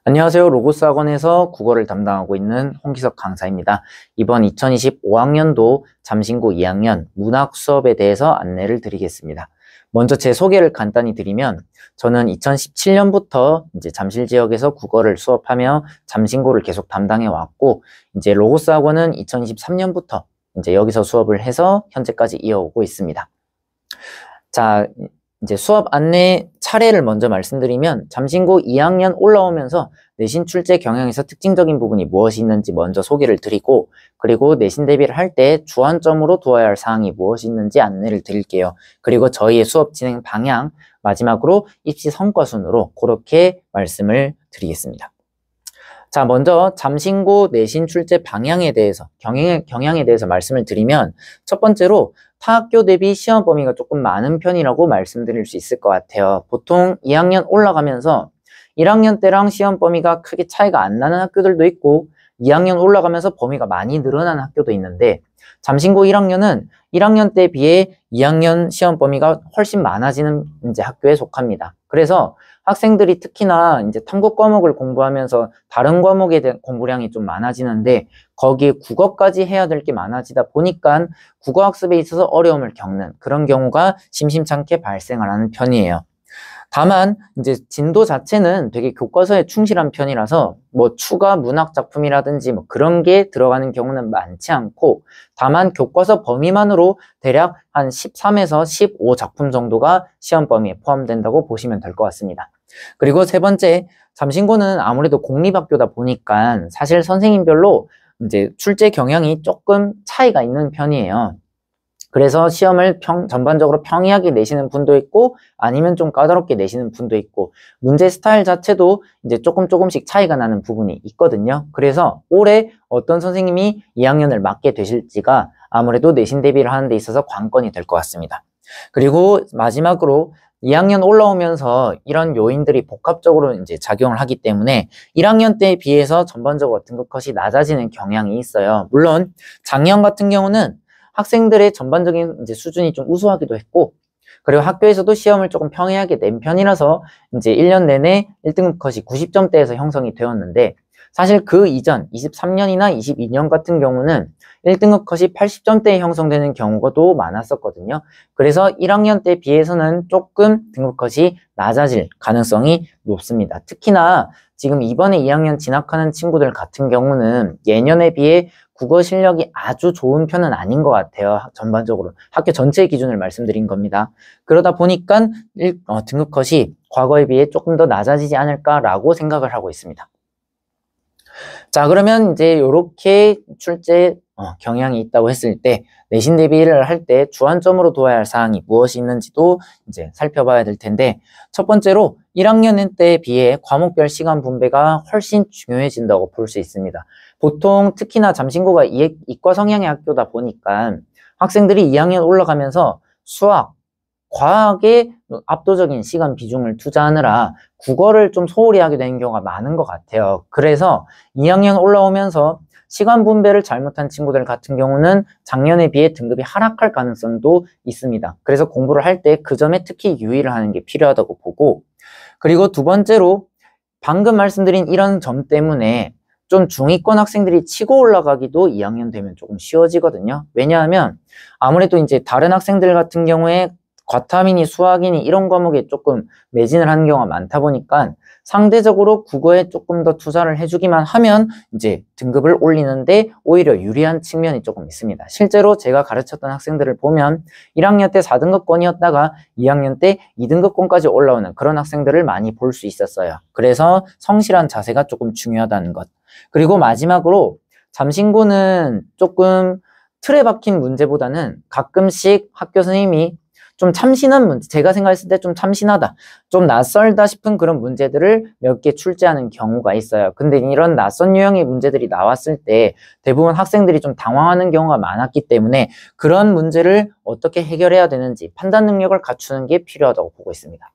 안녕하세요. 로고스 학원에서 국어를 담당하고 있는 홍기석 강사입니다. 이번 2025학년도 잠신고 2학년 문학 수업에 대해서 안내를 드리겠습니다. 먼저 제 소개를 간단히 드리면 저는 2017년부터 이제 잠실 지역에서 국어를 수업하며 잠신고를 계속 담당해 왔고 이제 로고스 학원은 2023년부터 이제 여기서 수업을 해서 현재까지 이어오고 있습니다. 자, 이제 수업 안내 차례를 먼저 말씀드리면 잠신고 2학년 올라오면서 내신 출제 경향에서 특징적인 부분이 무엇이 있는지 먼저 소개를 드리고 그리고 내신 대비를 할 때 주안점으로 두어야 할 사항이 무엇이 있는지 안내를 드릴게요. 그리고 저희의 수업 진행 방향 마지막으로 입시 성과 순으로 그렇게 말씀을 드리겠습니다. 자, 먼저 잠신고 내신 출제 방향에 대해서 경향에 대해서 말씀을 드리면 첫 번째로 타 학교 대비 시험 범위가 조금 많은 편이라고 말씀드릴 수 있을 것 같아요. 보통 2학년 올라가면서 1학년 때랑 시험 범위가 크게 차이가 안 나는 학교들도 있고 2학년 올라가면서 범위가 많이 늘어나는 학교도 있는데 잠신고 1학년은 1학년 때에 비해 2학년 시험 범위가 훨씬 많아지는 이제 학교에 속합니다. 그래서 학생들이 특히나 이제 탐구 과목을 공부하면서 다른 과목에 대한 공부량이 좀 많아지는데 거기에 국어까지 해야 될 게 많아지다 보니까 국어 학습에 있어서 어려움을 겪는 그런 경우가 심심찮게 발생을 하는 편이에요. 다만 이제 진도 자체는 되게 교과서에 충실한 편이라서 뭐 추가 문학 작품이라든지 뭐 그런 게 들어가는 경우는 많지 않고 다만 교과서 범위만으로 대략 한 13에서 15 작품 정도가 시험 범위에 포함된다고 보시면 될 것 같습니다. 그리고 세 번째, 잠신고는 아무래도 공립학교다 보니까 사실 선생님별로 이제 출제 경향이 조금 차이가 있는 편이에요. 그래서 시험을 전반적으로 평이하게 내시는 분도 있고 아니면 좀 까다롭게 내시는 분도 있고 문제 스타일 자체도 이제 조금씩 차이가 나는 부분이 있거든요. 그래서 올해 어떤 선생님이 2학년을 맡게 되실지가 아무래도 내신 대비를 하는 데 있어서 관건이 될 것 같습니다. 그리고 마지막으로 2학년 올라오면서 이런 요인들이 복합적으로 이제 작용을 하기 때문에 1학년 때에 비해서 전반적으로 등급 컷이 낮아지는 경향이 있어요. 물론 작년 같은 경우는 학생들의 전반적인 이제 수준이 좀 우수하기도 했고 그리고 학교에서도 시험을 조금 평이하게 낸 편이라서 이제 1년 내내 1등급 컷이 90점대에서 형성이 되었는데 사실 그 이전 23년이나 22년 같은 경우는 1등급 컷이 80점대에 형성되는 경우도 많았었거든요. 그래서 1학년 때 비해서는 조금 등급 컷이 낮아질 가능성이 높습니다. 특히나 지금 이번에 2학년 진학하는 친구들 같은 경우는 예년에 비해 국어 실력이 아주 좋은 편은 아닌 것 같아요. 전반적으로. 학교 전체 기준을 말씀드린 겁니다. 그러다 보니까 등급 컷이 과거에 비해 조금 더 낮아지지 않을까라고 생각을 하고 있습니다. 자, 그러면 이제 이렇게 출제 경향이 있다고 했을 때 내신 대비를 할 때 주안점으로 두어야 할 사항이 무엇이 있는지도 이제 살펴봐야 될 텐데 첫 번째로 1학년 때에 비해 과목별 시간 분배가 훨씬 중요해진다고 볼 수 있습니다. 보통 특히나 잠신고가 이과 성향의 학교다 보니까 학생들이 2학년 올라가면서 수학, 과학에 압도적인 시간 비중을 투자하느라 국어를 좀 소홀히 하게 되는 경우가 많은 것 같아요. 그래서 2학년 올라오면서 시간 분배를 잘못한 친구들 같은 경우는 작년에 비해 등급이 하락할 가능성도 있습니다. 그래서 공부를 할 때 그 점에 특히 유의를 하는 게 필요하다고 보고 그리고 두 번째로 방금 말씀드린 이런 점 때문에 좀 중위권 학생들이 치고 올라가기도 2학년 되면 조금 쉬워지거든요. 왜냐하면 아무래도 이제 다른 학생들 같은 경우에 과탐이니 수학이니 이런 과목에 조금 매진을 하는 경우가 많다 보니까 상대적으로 국어에 조금 더 투자를 해주기만 하면 이제 등급을 올리는데 오히려 유리한 측면이 조금 있습니다. 실제로 제가 가르쳤던 학생들을 보면 1학년 때 4등급권이었다가 2학년 때 2등급권까지 올라오는 그런 학생들을 많이 볼 수 있었어요. 그래서 성실한 자세가 조금 중요하다는 것. 그리고 마지막으로 잠신고는 조금 틀에 박힌 문제보다는 가끔씩 학교 선생님이 좀 참신한 문제, 제가 생각했을 때 좀 참신하다, 좀 낯설다 싶은 그런 문제들을 몇 개 출제하는 경우가 있어요. 근데 이런 낯선 유형의 문제들이 나왔을 때 대부분 학생들이 좀 당황하는 경우가 많았기 때문에 그런 문제를 어떻게 해결해야 되는지 판단 능력을 갖추는 게 필요하다고 보고 있습니다.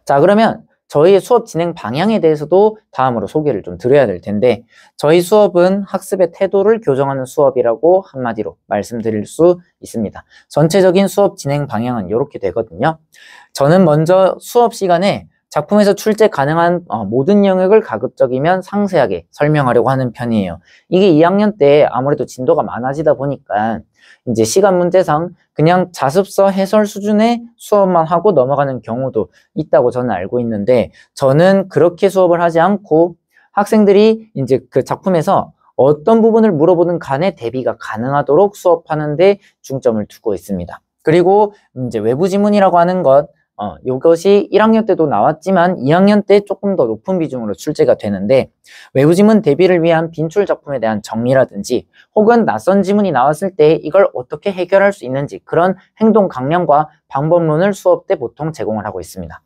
자, 그러면 저희의 수업 진행 방향에 대해서도 다음으로 소개를 좀 드려야 될 텐데 저희 수업은 학습의 태도를 교정하는 수업이라고 한마디로 말씀드릴 수 있습니다. 전체적인 수업 진행 방향은 이렇게 되거든요. 저는 먼저 수업 시간에 작품에서 출제 가능한 모든 영역을 가급적이면 상세하게 설명하려고 하는 편이에요. 이게 2학년 때 아무래도 진도가 많아지다 보니까 이제 시간 문제상 그냥 자습서 해설 수준의 수업만 하고 넘어가는 경우도 있다고 저는 알고 있는데, 저는 그렇게 수업을 하지 않고 학생들이 이제 그 작품에서 어떤 부분을 물어보든 간에 대비가 가능하도록 수업하는데 중점을 두고 있습니다. 그리고 이제 외부 지문이라고 하는 것, 이것이 1학년 때도 나왔지만 2학년 때 조금 더 높은 비중으로 출제가 되는데, 외부 지문 대비를 위한 빈출 작품에 대한 정리라든지 혹은 낯선 지문이 나왔을 때 이걸 어떻게 해결할 수 있는지 그런 행동 강령과 방법론을 수업 때 보통 제공을 하고 있습니다.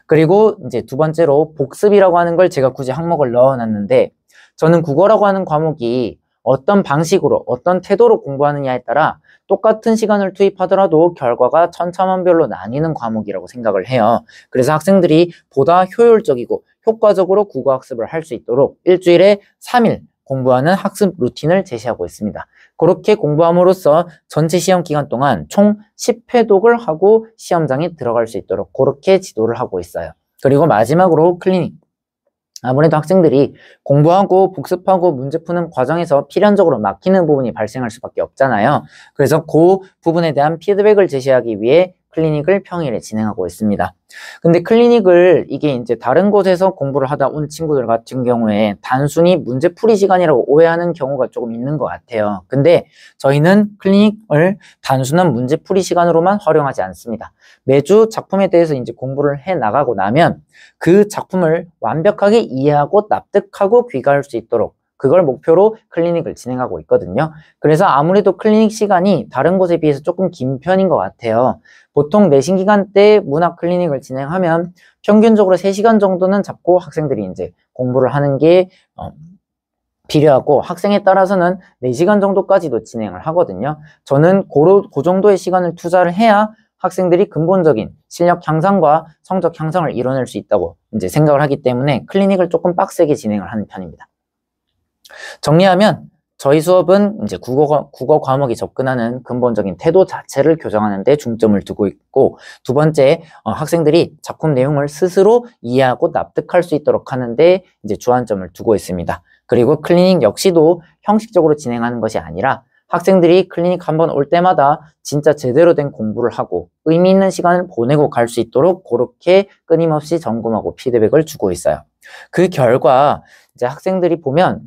그리고 이제 두 번째로 복습이라고 하는 걸 제가 굳이 항목을 넣어놨는데, 저는 국어라고 하는 과목이 어떤 방식으로 어떤 태도로 공부하느냐에 따라 똑같은 시간을 투입하더라도 결과가 천차만별로 나뉘는 과목이라고 생각을 해요. 그래서 학생들이 보다 효율적이고 효과적으로 국어 학습을 할 수 있도록 일주일에 3일 공부하는 학습 루틴을 제시하고 있습니다. 그렇게 공부함으로써 전체 시험 기간 동안 총 10회독을 하고 시험장에 들어갈 수 있도록 그렇게 지도를 하고 있어요. 그리고 마지막으로 클리닉. 아무래도 학생들이 공부하고 복습하고 문제 푸는 과정에서 필연적으로 막히는 부분이 발생할 수밖에 없잖아요. 그래서 그 부분에 대한 피드백을 제시하기 위해 클리닉을 평일에 진행하고 있습니다. 근데 클리닉을 이게 이제 다른 곳에서 공부를 하다 온 친구들 같은 경우에 단순히 문제풀이 시간이라고 오해하는 경우가 조금 있는 것 같아요. 근데 저희는 클리닉을 단순한 문제풀이 시간으로만 활용하지 않습니다. 매주 작품에 대해서 이제 공부를 해 나가고 나면 그 작품을 완벽하게 이해하고 납득하고 귀가할 수 있도록 그걸 목표로 클리닉을 진행하고 있거든요. 그래서 아무래도 클리닉 시간이 다른 곳에 비해서 조금 긴 편인 것 같아요. 보통 내신 기간 때 문학 클리닉을 진행하면 평균적으로 3시간 정도는 잡고 학생들이 이제 공부를 하는 게 필요하고, 학생에 따라서는 4시간 정도까지도 진행을 하거든요. 저는 그 정도의 시간을 투자를 해야 학생들이 근본적인 실력 향상과 성적 향상을 이뤄낼 수 있다고 이제 생각을 하기 때문에 클리닉을 조금 빡세게 진행을 하는 편입니다. 정리하면 저희 수업은 이제 국어 과목이 접근하는 근본적인 태도 자체를 교정하는 데 중점을 두고 있고, 두 번째, 학생들이 작품 내용을 스스로 이해하고 납득할 수 있도록 하는데 이제 주안점을 두고 있습니다. 그리고 클리닉 역시도 형식적으로 진행하는 것이 아니라 학생들이 클리닉 한번 올 때마다 진짜 제대로 된 공부를 하고 의미 있는 시간을 보내고 갈 수 있도록 그렇게 끊임없이 점검하고 피드백을 주고 있어요. 그 결과 이제 학생들이 보면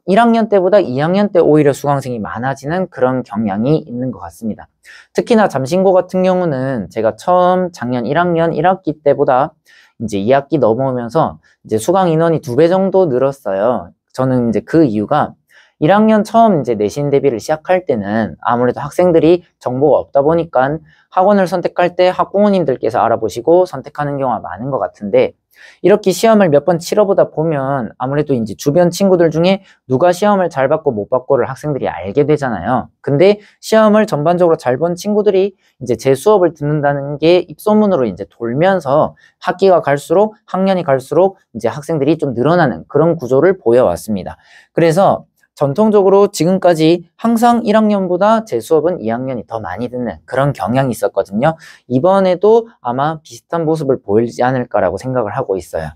1학년 때보다 2학년 때 오히려 수강생이 많아지는 그런 경향이 있는 것 같습니다. 특히나 잠신고 같은 경우는 제가 처음 작년 1학년 1학기 때보다 이제 2학기 넘어오면서 이제 수강 인원이 2배 정도 늘었어요. 저는 이제 그 이유가 1학년 처음 이제 내신 대비를 시작할 때는 아무래도 학생들이 정보가 없다 보니까 학원을 선택할 때 학부모님들께서 알아보시고 선택하는 경우가 많은 것 같은데, 이렇게 시험을 몇 번 치러보다 보면 아무래도 이제 주변 친구들 중에 누가 시험을 잘 받고 못 받고를 학생들이 알게 되잖아요. 근데 시험을 전반적으로 잘 본 친구들이 이제 제 수업을 듣는다는 게 입소문으로 이제 돌면서 학기가 갈수록 학년이 갈수록 이제 학생들이 좀 늘어나는 그런 구조를 보여왔습니다. 그래서 전통적으로 지금까지 항상 1학년보다 제 수업은 2학년이 더 많이 듣는 그런 경향이 있었거든요. 이번에도 아마 비슷한 모습을 보이지 않을까라고 생각을 하고 있어요.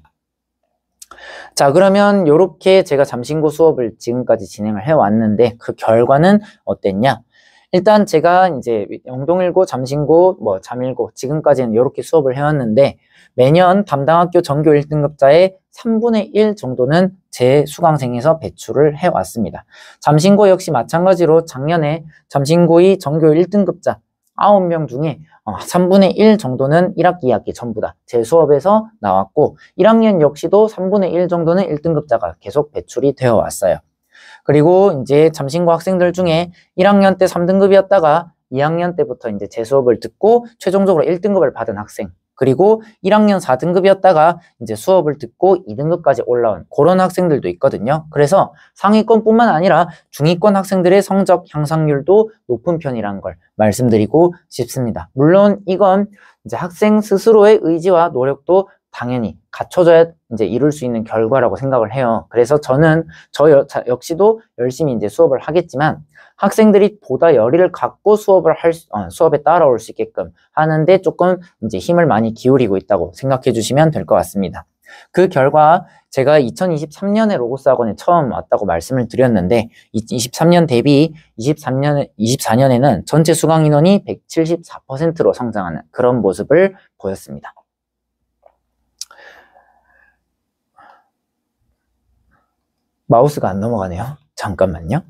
자, 그러면 이렇게 제가 잠신고 수업을 지금까지 진행을 해왔는데 그 결과는 어땠냐? 일단 제가 이제 영동일고, 잠신고, 잠일고 지금까지는 이렇게 수업을 해왔는데 매년 담당 학교 전교 1등급자의 3분의 1 정도는 제 수강생에서 배출을 해왔습니다. 잠신고 역시 마찬가지로 작년에 잠신고의 전교 1등급자 9명 중에 3분의 1 정도는 1학기, 2학기 전부 다 제 수업에서 나왔고, 1학년 역시도 3분의 1 정도는 1등급자가 계속 배출이 되어 왔어요. 그리고 이제 잠신고 학생들 중에 1학년 때 3등급이었다가 2학년 때부터 이제 제 수업을 듣고 최종적으로 1등급을 받은 학생, 그리고 1학년 4등급이었다가 이제 수업을 듣고 2등급까지 올라온 그런 학생들도 있거든요. 그래서 상위권뿐만 아니라 중위권 학생들의 성적 향상률도 높은 편이라는 걸 말씀드리고 싶습니다. 물론 이건 이제 학생 스스로의 의지와 노력도 당연히 갖춰져야 이제 이룰 수 있는 결과라고 생각을 해요. 그래서 저는 역시도 열심히 이제 수업을 하겠지만 학생들이 보다 열의를 갖고 수업에 따라올 수 있게끔 하는데 조금 이제 힘을 많이 기울이고 있다고 생각해 주시면 될 것 같습니다. 그 결과 제가 2023년에 로고스 학원에 처음 왔다고 말씀을 드렸는데 23년 대비 24년에는 전체 수강 인원이 174%로 성장하는 그런 모습을 보였습니다. 마우스가 안 넘어가네요. 잠깐만요.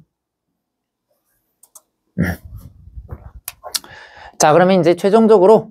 자, 그러면 이제 최종적으로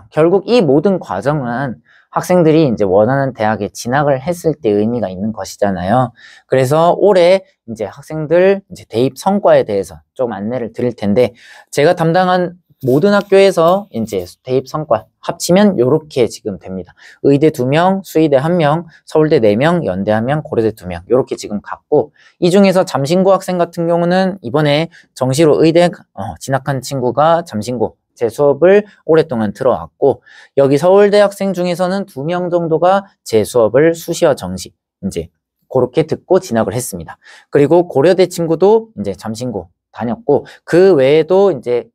결국 이 모든 과정은 학생들이 이제 원하는 대학에 진학을 했을 때 의미가 있는 것이잖아요. 그래서 올해 이제 학생들 이제 대입 성과에 대해서 좀 안내를 드릴 텐데, 제가 담당한 모든 학교에서 이제 대입 성과 합치면 이렇게 지금 됩니다. 의대 2명, 수의대 1명, 서울대 4명, 연대 1명, 고려대 2명 이렇게 지금 갔고, 이 중에서 잠신고 학생 같은 경우는 이번에 정시로 의대 진학한 친구가 잠신고 제 수업을 오랫동안 들어왔고, 여기 서울대 학생 중에서는 2명 정도가 제 수업을 수시와 정시 이제 그렇게 듣고 진학을 했습니다. 그리고 고려대 친구도 이제 잠신고 다녔고, 그 외에도 이제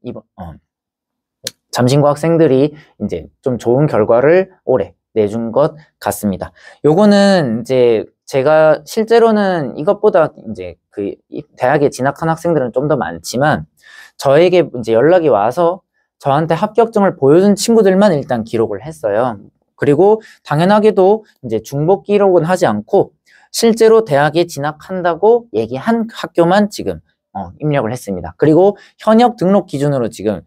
잠신고 학생들이 이제 좀 좋은 결과를 올해 내준 것 같습니다. 요거는 이제 제가 실제로는 이것보다 이제 그 대학에 진학한 학생들은 좀 더 많지만, 저에게 이제 연락이 와서 저한테 합격증을 보여준 친구들만 일단 기록을 했어요. 그리고 당연하게도 이제 중복 기록은 하지 않고 실제로 대학에 진학한다고 얘기한 학교만 지금 입력을 했습니다. 그리고 현역 등록 기준으로 지금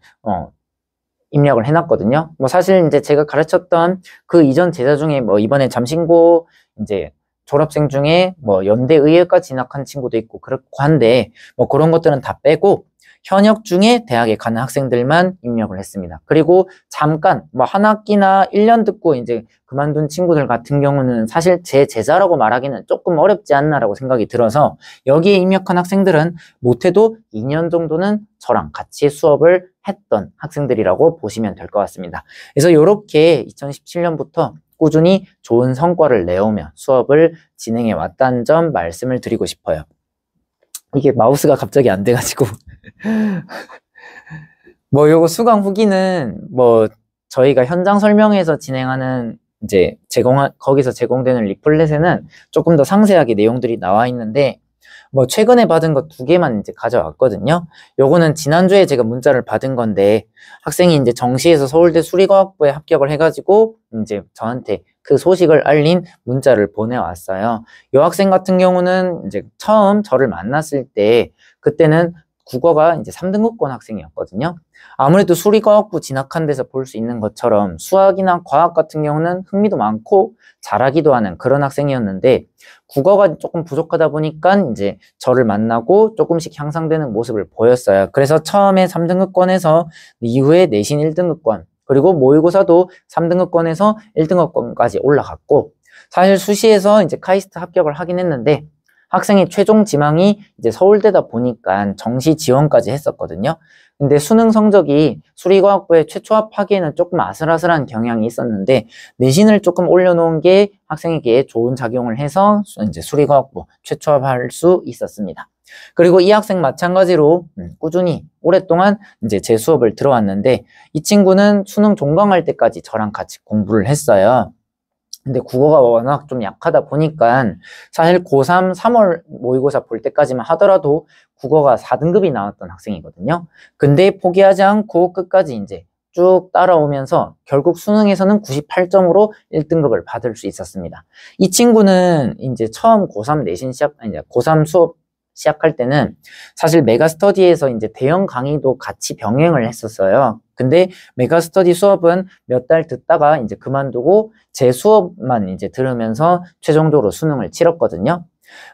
입력을 해놨거든요. 뭐 사실 이제 제가 가르쳤던 그 이전 제자 중에 뭐 이번에 잠신고 이제 졸업생 중에 뭐 연대의예과 진학한 친구도 있고 그렇고 한데, 뭐 그런 것들은 다 빼고 현역 중에 대학에 가는 학생들만 입력을 했습니다. 그리고 잠깐 뭐 한 학기나 1년 듣고 이제 그만둔 친구들 같은 경우는 사실 제 제자라고 말하기는 조금 어렵지 않나라고 생각이 들어서, 여기에 입력한 학생들은 못해도 2년 정도는 저랑 같이 수업을 했던 학생들이라고 보시면 될 것 같습니다. 그래서 이렇게 2017년부터 꾸준히 좋은 성과를 내오며 수업을 진행해 왔다는 점 말씀을 드리고 싶어요. 이게 마우스가 갑자기 안 돼가지고 뭐 요거 수강 후기는 뭐 저희가 현장 설명회에서 진행하는 이제 거기서 제공되는 리플렛에는 조금 더 상세하게 내용들이 나와 있는데, 뭐 최근에 받은 거 2개만 이제 가져왔거든요. 요거는 지난주에 제가 문자를 받은 건데, 학생이 이제 정시에서 서울대 수리과학부에 합격을 해가지고 이제 저한테 그 소식을 알린 문자를 보내왔어요. 요 학생 같은 경우는 이제 처음 저를 만났을 때 그때는 국어가 이제 3등급권 학생이었거든요. 아무래도 수리과학부 진학한 데서 볼 수 있는 것처럼 수학이나 과학 같은 경우는 흥미도 많고 잘하기도 하는 그런 학생이었는데, 국어가 조금 부족하다 보니까 이제 저를 만나고 조금씩 향상되는 모습을 보였어요. 그래서 처음에 3등급권에서 이후에 내신 1등급권, 그리고 모의고사도 3등급권에서 1등급권까지 올라갔고, 사실 수시에서 이제 카이스트 합격을 하긴 했는데 학생의 최종 지망이 이제 서울대다 보니까 정시 지원까지 했었거든요. 근데 수능 성적이 수리과학부에 최초합하기에는 조금 아슬아슬한 경향이 있었는데, 내신을 조금 올려놓은 게 학생에게 좋은 작용을 해서 이제 수리과학부 최초합할 수 있었습니다. 그리고 이 학생 마찬가지로 꾸준히 오랫동안 이제 제 수업을 들어왔는데, 이 친구는 수능 종강할 때까지 저랑 같이 공부를 했어요. 근데 국어가 워낙 좀 약하다 보니까 사실 고3 3월 모의고사 볼 때까지만 하더라도 국어가 4등급이 나왔던 학생이거든요. 근데 포기하지 않고 끝까지 이제 쭉 따라오면서 결국 수능에서는 98점으로 1등급을 받을 수 있었습니다. 이 친구는 이제 처음 고3 수업 시작할 때는 사실 메가스터디에서 이제 대형 강의도 같이 병행을 했었어요. 근데 메가스터디 수업은 몇 달 듣다가 이제 그만두고 제 수업만 이제 들으면서 최종적으로 수능을 치렀거든요.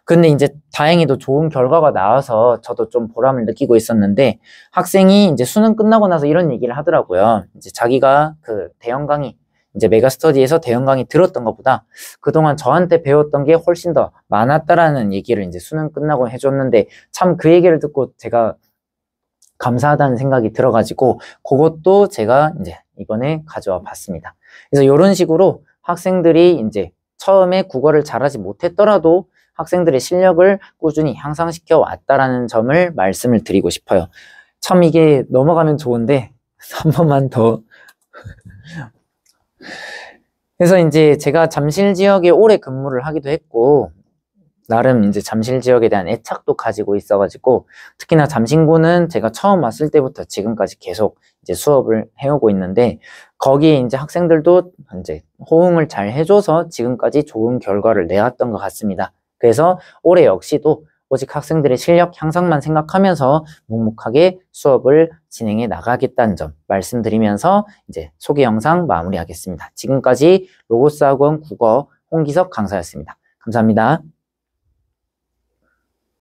근데 이제 다행히도 좋은 결과가 나와서 저도 좀 보람을 느끼고 있었는데, 학생이 이제 수능 끝나고 나서 이런 얘기를 하더라고요. 이제 자기가 그 대형 강의, 이제 메가스터디에서 대형 강의 들었던 것보다 그동안 저한테 배웠던 게 훨씬 더 많았다라는 얘기를 이제 수능 끝나고 해줬는데, 참 그 얘기를 듣고 제가 감사하다는 생각이 들어가지고 그것도 제가 이제 이번에 가져와 봤습니다. 그래서 이런 식으로 학생들이 이제 처음에 국어를 잘하지 못했더라도 학생들의 실력을 꾸준히 향상시켜 왔다라는 점을 말씀을 드리고 싶어요. 참 이게 넘어가면 좋은데 한 번만 더. 그래서 이제 제가 잠실 지역에 오래 근무를 하기도 했고 나름 이제 잠실 지역에 대한 애착도 가지고 있어가지고 특히나 잠신구는 제가 처음 왔을 때부터 지금까지 계속 이제 수업을 해오고 있는데 거기에 이제 학생들도 이제 호응을 잘 해줘서 지금까지 좋은 결과를 내왔던 것 같습니다. 그래서 올해 역시도 오직 학생들의 실력 향상만 생각하면서 묵묵하게 수업을 진행해 나가겠다는 점 말씀드리면서 이제 소개 영상 마무리하겠습니다. 지금까지 로고스 학원 국어 홍기석 강사였습니다. 감사합니다.